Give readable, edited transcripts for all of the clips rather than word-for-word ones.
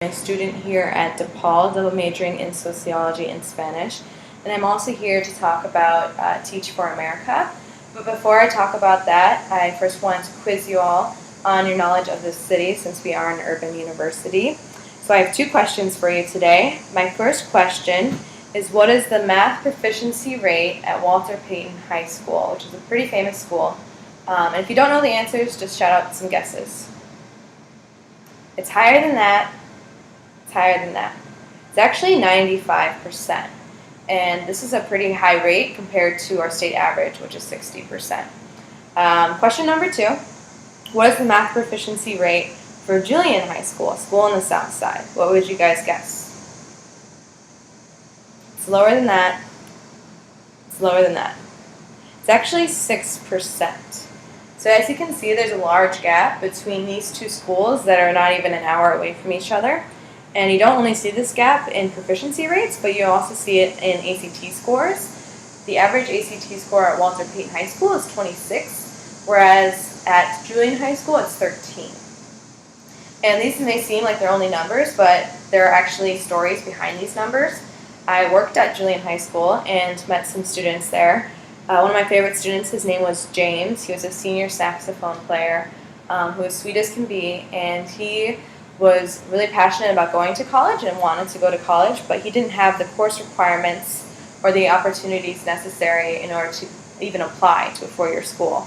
a student here at DePaul, double majoring in sociology and Spanish, and I'm also here to talk about Teach for America. But before I talk about that, I first want to quiz you all on your knowledge of this city, since we are an urban university. So I have two questions for you today. My first question is, what is the math proficiency rate at Walter Payton High School, which is a pretty famous school? And if you don't know the answers, just shout out some guesses. It's higher than that. It's higher than that. It's actually 95%. And this is a pretty high rate compared to our state average, which is 60%. Question number two, what is the math proficiency rate for Julian High School, a school on the south side? What would you guys guess? It's lower than that. It's lower than that. It's actually 6%. So as you can see, there's a large gap between these two schools that are not even an hour away from each other. And you don't only see this gap in proficiency rates, but you also see it in ACT scores. The average ACT score at Walter Payton High School is 26, whereas at Julian High School it's 13. And these may seem like they're only numbers, but there are actually stories behind these numbers. I worked at Julian High School and met some students there. One of my favorite students, his name was James. He was a senior saxophone player who was sweet as can be, and he was really passionate about going to college and wanted to go to college, but he didn't have the course requirements or the opportunities necessary in order to even apply to a four-year school.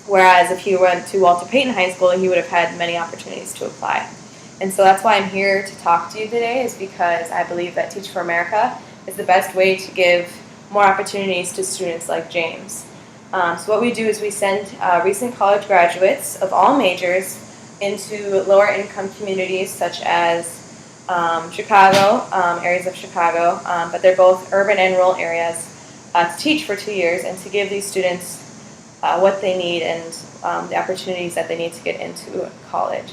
Whereas if he went to Walter Payton High School, he would have had many opportunities to apply. And so that's why I'm here to talk to you today, is because I believe that Teach for America is the best way to give more opportunities to students like James. So what we do is we send recent college graduates of all majors into lower income communities such as Chicago, areas of Chicago, but they're both urban and rural areas, to teach for 2 years and to give these students what they need and the opportunities that they need to get into college.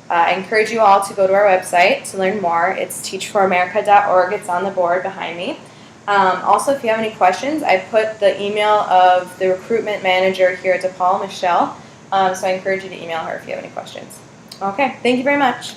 I encourage you all to go to our website to learn more. It's teachforamerica.org. It's on the board behind me. Also, if you have any questions, I put the email of the recruitment manager here at DePaul, Michelle. So I encourage you to email her if you have any questions. Okay, thank you very much.